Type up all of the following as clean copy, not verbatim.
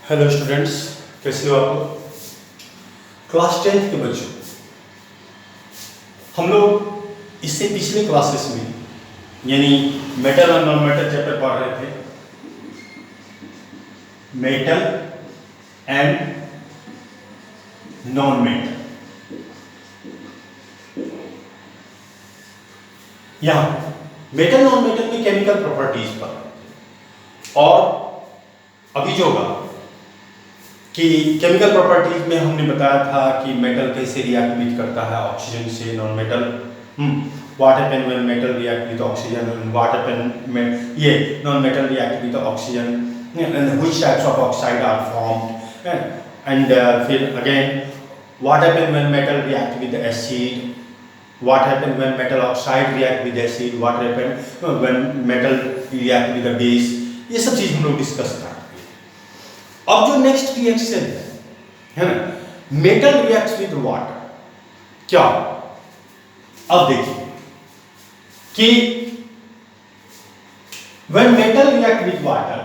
Hello students, कैसे हो आप लोग? क्लास 10th के बच्चों, हम लोग इससे पिछले क्लासेस में यानी मेटल और नॉन मेटल चैप्टर पढ़ रहे थे। Metal and non metal. यहाँ मेटल नॉन मेटल में केमिकल प्रॉपर्टीज पर, और अभी जो होगा कि केमिकल प्रॉपर्टीज में हमने बताया था कि मेटल कैसे रिएक्ट करता है ऑक्सीजन से non metal. What happen when metal react with oxygen, what happen ये non metal react with oxygen, and which types of oxide are formed, and फिर again what happen when metal react with acid, what happen when metal oxide react with acid, what happen when metal react with base. ये सब चीज हम लोग discuss कर। अब जो next reaction है ना, मेटल रिएक्ट्स विद वाटर। क्या? अब देखिए कि when metal react with water,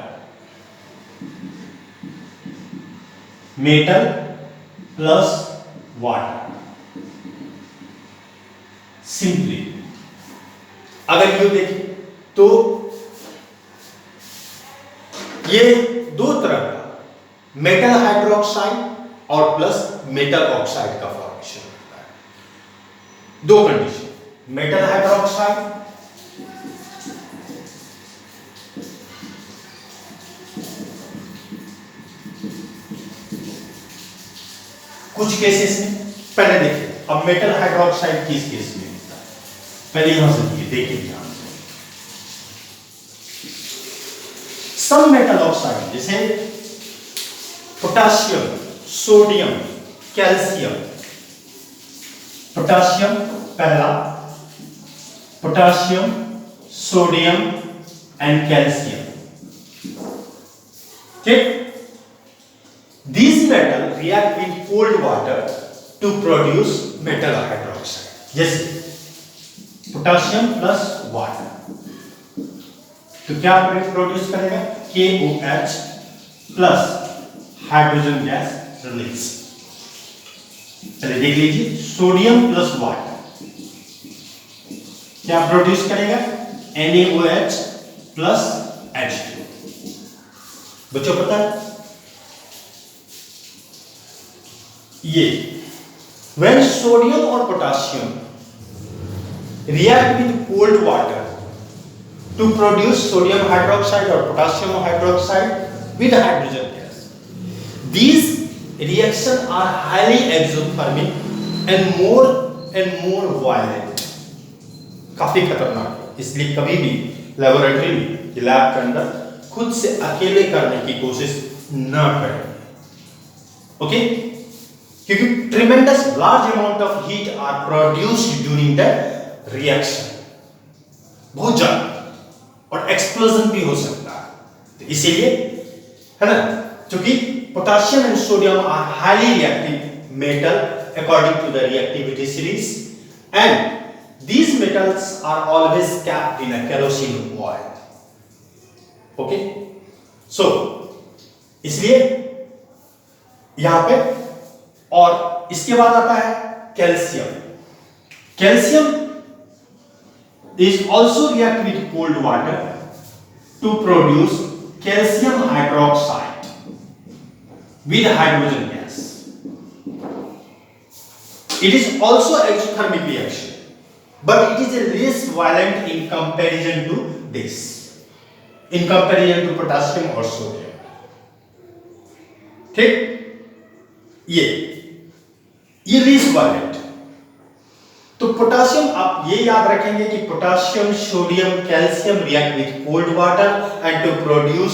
metal plus water, simply अगर ये देखें तो ये दो तरह का मेटल हाइड्रोक्साइड और प्लस मेटल ऑक्साइड का फॉर्मेशन होता है। दो कंडीशन, मेटल हाइड्रोक्साइड कुछ केसेस में, पहले देखिए अब मेटल हाइड्रोक्साइड किस केस में होता है, पहले यहां से देखिए ध्यान से। सम मेटल ऑक्साइड जैसे पोटासियम, सोडियम, कैल्शियम। पोटासियम पहला, पोटासियम, सोडियम एंड कैल्शियम। ठीक, these metal react with cold water to produce metal hydroxide। जैसे पोटासियम प्लस वाटर तो क्या प्रोड्यूस करेगा? KOH plus hydrogen gas release. चलिए देख लीजिए, सोडियम प्लस वाटर क्या प्रोड्यूस करेगा? NaOH plus H2। बच्चों पता है ये when सोडियम और potassium react with cold water to produce sodium hydroxide or potassium hydroxide with hydrogen gas, these reactions are highly exothermic and more violent। काफी खतरनाक है, इसलिए कभी भी लेबोरेटरी में, लैब के अंदर खुद से अकेले करने की कोशिश न करें। ओके, क्योंकि tremendous large amount of heat are produced during the reaction, बहुत ज्यादा, और एक्सप्लोजन भी हो सकता है। तो इसीलिए है ना, क्योंकि potassium and sodium are highly reactive metal according to the reactivity series, and these metals are always kept in a kerosene oil। Okay, so इसलिए यहां पे, और इसके बाद आता है calcium. Calcium is also react with cold water to produce calcium hydroxide with hydrogen gas। It is also exothermic reaction, but it is a less violent in comparison to this, in comparison to potassium or sodium। ठीक, ये least violent। तो potassium, आप ये याद रखेंगे कि potassium, sodium, calcium react with cold water and to produce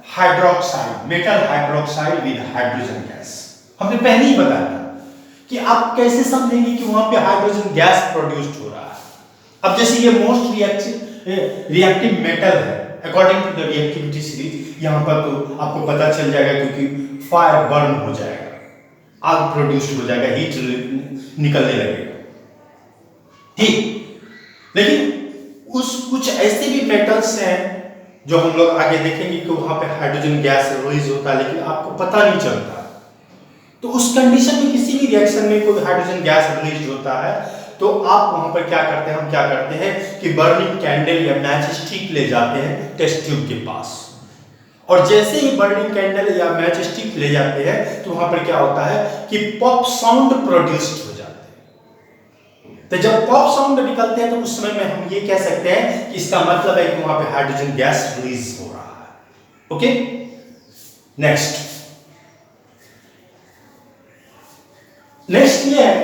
hydroxide, metal hydroxide with hydrogen gas. हमने पहले ही बताया था कि आप कैसे समझेंगे कि वहां पे हाइड्रोजन गैस प्रोड्यूस्ड हो रहा है। अब जैसे ये मोस्ट रिएक्टिव मेटल है according to the reactivity series, यहां पर तो आपको पता चल जाएगा क्योंकि फायर बर्न हो जाएगा, आग प्रोड्यूस्ड हो जाएगा, हीट निकलने लगेगा। ठीक, लेकिन उस कुछ ऐसे भी मेटल्स हैं जो हम लोग आगे देखेंगे कि वहां पे हाइड्रोजन गैस रिलीज होता है लेकिन आपको पता नहीं चलता। तो उस कंडीशन में किसी भी रिएक्शन में कोई हाइड्रोजन गैस रिलीज होता है तो आप वहां पर क्या करते हैं, हम क्या करते हैं कि बर्निंग कैंडल या मैच स्टिक ले जाते हैं टेस्ट ट्यूब के पास, और जैसे ही बर्निंग कैंडल या मैच स्टिक ले जाते हैं तो वहां पर क्या होता है कि पॉप साउंड प्रोड्यूस्ड हो जाते हैं। तो जब पॉप साउंड निकलते हैं तो उस समय में हम ये कह सकते हैं कि इसका मतलब है कि वहां पे हाइड्रोजन गैस रिलीज हो रहा है। ओके, नेक्स्ट ये है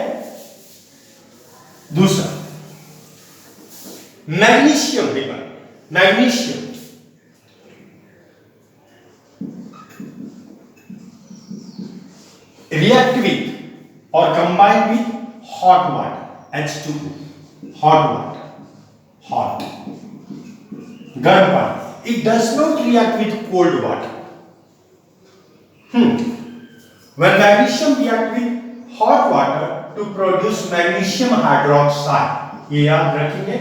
दूसरा magnesium ribbon. Magnesium react with or combine with hot water H2O, hot water, hot, गर्म पानी। It does not react with cold water. When magnesium react with hot water to produce magnesium hydroxide, ये याद रखेंगे,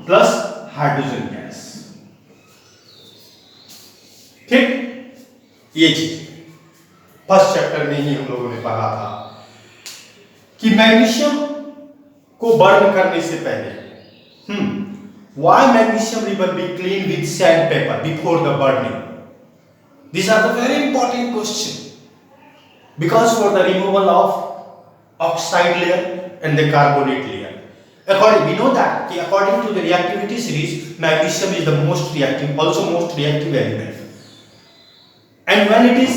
plus hydrogen gas. ठीक, ये चीज first chapter में ही हम लोगों ने पढ़ा था कि मैग्नीशियम को बर्न करने से पहले why magnesium ribbon be clean with sand paper before the burning. These are the very important question because for the removal of oxide layer and the carbonate layer. We know that according to the reactivity series, magnesium is the most reactive, also most reactive element. And when it is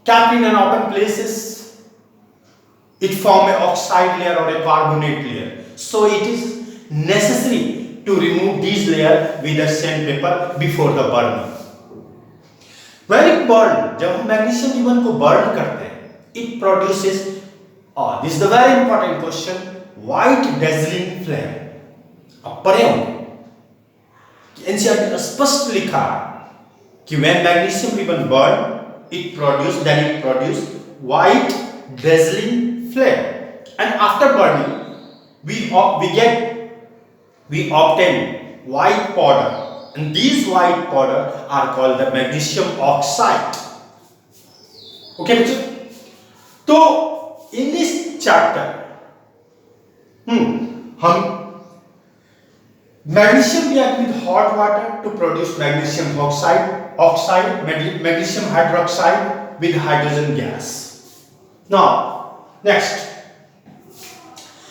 kept in an open places, it form a oxide layer or a carbonate layer. So it is necessary to remove these layer with a sandpaper before the burning. When it burn, जब हम magnesium ribbon को burn करते हैं, it produces, this is the very important question, white dazzling flame. अब पढ़े होंगे कि NCERT ने स्पष्ट लिखा कि when magnesium ribbon burn, it produce white dazzling flame, and after burning we obtain white powder, and these white powder are called the magnesium oxide. Okay बच्चों, तो in this chapter हम magnesium react with hot water to produce magnesium magnesium hydroxide with hydrogen gas. Now next,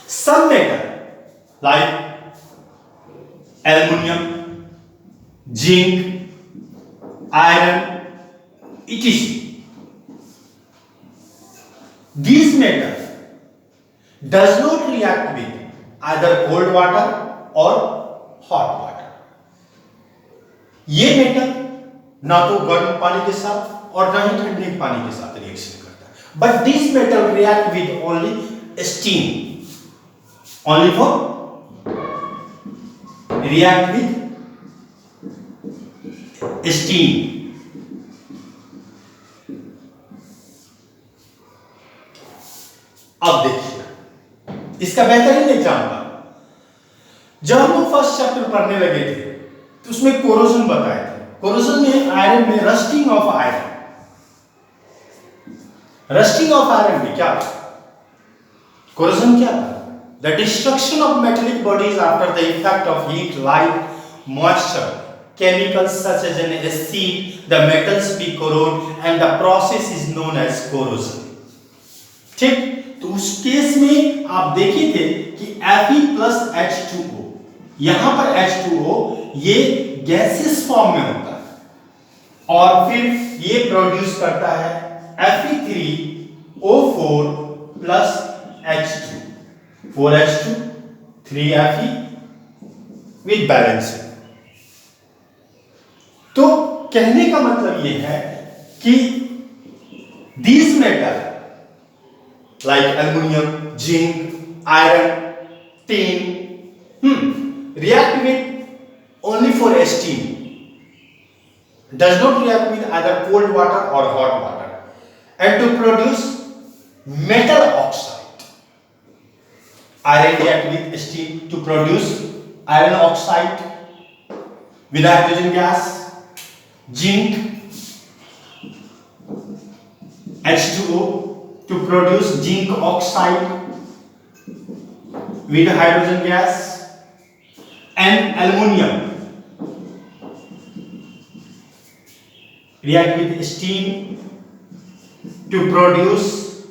some metal like aluminum, zinc, iron, etc. These metals does not react with either cold water or hot water. ये metal ना तो गर्म पानी के साथ और ना ही ठंडे पानी के साथ रिएक्शन करता है, but this metal react with only steam, only for react with steam. अब देखिए इसका बेहतरीन एग्जाम्पल, जब हम लोग फर्स्ट चैप्टर पढ़ने लगे थे तो उसमें कोरोजन बताए थे। कोरोजन में आयरन में rusting of iron, rusting of iron में क्या कोरोजन क्या था? The destruction of metallic bodies after the effect of heat, light, moisture, chemicals such as an acid, the metals be corrode and the process is known as corrosion. ठीक, तो उस case में आप देखे थे कि Fe plus H2O, यहां पर H2O ये गैसेस फॉर्म में होता है और फिर ये प्रोड्यूस करता है Fe3O4 plus H2, 4H2 3Fe with balance। तो कहने का मतलब ये है कि these metal like aluminum, zinc, iron, tin react with only for steam, does not react with either cold water or hot water, and to produce metal oxide, iron react with steam to produce iron oxide, with hydrogen gas, zinc H2O to produce zinc oxide with hydrogen gas, and aluminium react with steam to produce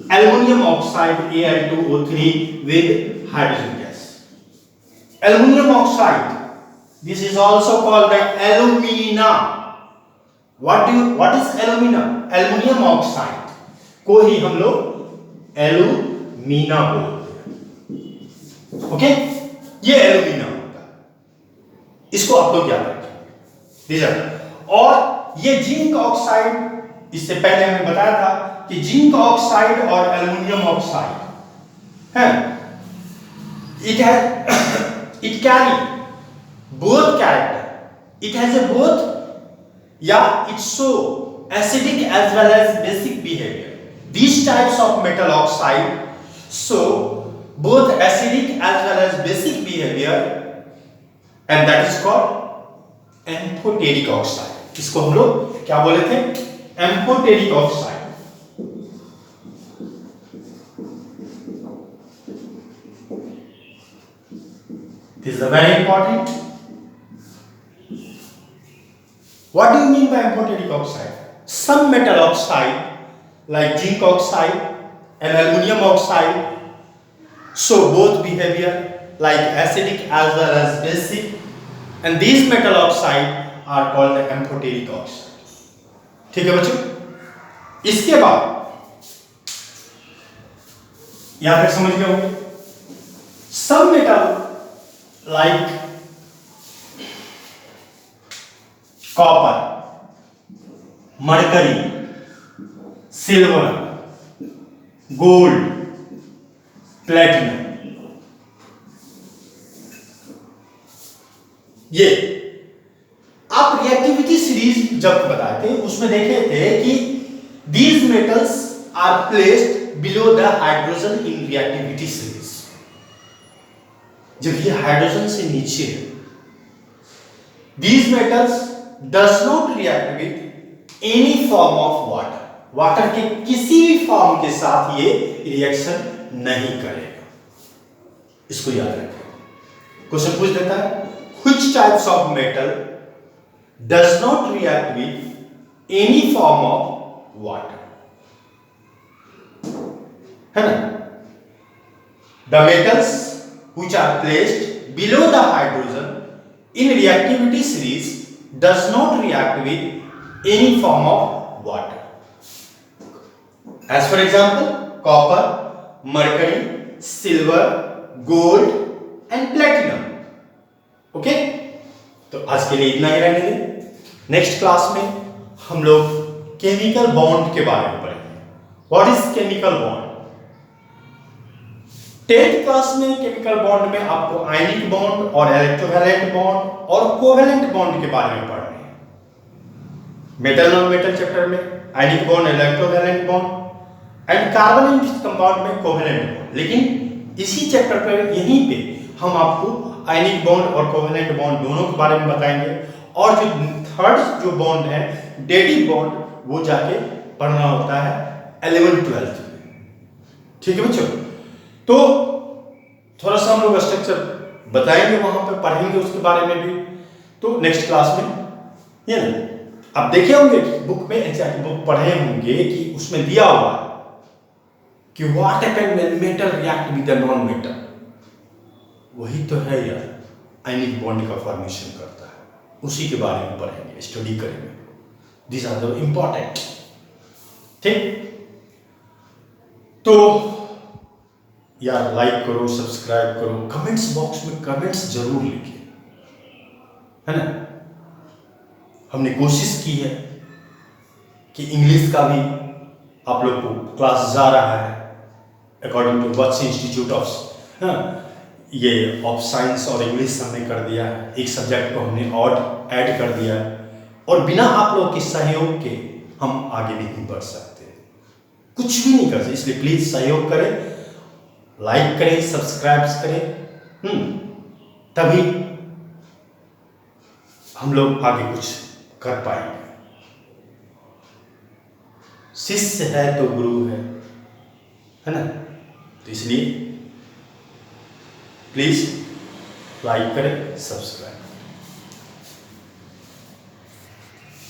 aluminium oxide Al2O3 with hydrogen gas. Aluminium oxide, this is also called the alumina. What is alumina? Aluminium oxide को ही हम लोग alumina बोलते हैं. Okay, ये alumina होता है, इसको आप लोग याद रखें. और ये जिंक ऑक्साइड, इससे पहले हमने बताया था कि जिंक ऑक्साइड और एल्युमिनियम ऑक्साइड है, it carry both character. It has a both, it show acidic as well as basic behavior. These types of metal oxide show both acidic as well as basic behavior, and that is called amphoteric oxide. इसको हम लोग क्या बोले थे? amphoteric oxide. This is very important. What do you mean by amphoteric oxide? Some metal oxide like zinc oxide and aluminum oxide show both behavior like acidic as well as basic, and these metal oxide are called the amphoteric oxide. ठीक है बच्चों, इसके बाद यहां तक समझ गए होंगे. Some metal like copper, mercury, silver, gold, platinum, ये आप रिएक्टिविटी सीरीज जब बताए थे उसमें देखे थे कि these metals are placed below the hydrogen in reactivity series. जब ये हाइड्रोजन से नीचे है, these metals does not react with any form of water. Water के किसी भी फॉर्म के साथ ये रिएक्शन नहीं करेगा. इसको याद रखें. क्वेश्चन पूछ देता है, which types of metal does not react with any form of water? है ना? The metals which are placed below the hydrogen in reactivity series does not react with any form of water. As for example, copper, mercury, silver, gold and platinum. Okay? तो आज के लिए इतना ही रहने दें. Next class में हम लोग केमिकल बॉन्ड के बारे में पढ़ेंगे. What is chemical bond? 10th class में केमिकल बॉन्ड में आपको आयनिक बॉन्ड और इलेक्ट्रोवैलेंट बॉन्ड और कोवैलेंट बॉन्ड के बारे में पढ़ना है. मेटल नॉन मेटल चैप्टर में ionic bond, electrovalent bond and carbon compound में कोवैलेंट बॉन्ड. लेकिन इसी चैप्टर पर यहीं पे हम आपको आयनिक बॉन्ड और कोवैलेंट बॉन्ड दोनों के बारे में बताएंगे. और जो थर्ड जो बॉन्ड है डेटिव बॉन्ड, वो जाके पढ़ना होता है 11th-12th में. ठीक है बच्चों? तो थोड़ा सा हम लोग स्ट्रक्चर बताएंगे, वहां पे पढ़ेंगे उसके बारे में भी. तो नेक्स्ट क्लास में ये ना आप देखे होंगे बुक में, एनसीईआरटी बुक पढ़े होंगे कि उसमें दिया हुआ है कि what happen when metal react with the non metal. वही तो है यार, आयनिक बॉन्ड का फॉर्मेशन करता है. उसी के बारे में पढ़ेंगे, स्टडी करेंगे. This are the important. ठीक, तो यार लाइक करो, सब्सक्राइब करो, कमेंट्स बॉक्स में कमेंट्स जरूर लिखिए, है ना. हमने कोशिश की है कि इंग्लिश का भी आप लोग को क्लास जा रहा है अकॉर्डिंग टू बच्चे इंस्टीट्यूट ऑफ ये ऑफ साइंस और इंग्लिश हमने कर दिया है. एक सब्जेक्ट को हमने और ऐड कर दिया है, और बिना आप लोग के सहयोग के हम आगे नहीं बढ़ सकते, कुछ भी नहीं कर सकते. इसलिए प्लीज सहयोग करें, लाइक करें, सब्सक्राइब करें, तभी हम लोग आगे कुछ कर पाएंगे। शिष्य है तो गुरु है ना। तो इसलिए प्लीज लाइक करें, सब्सक्राइब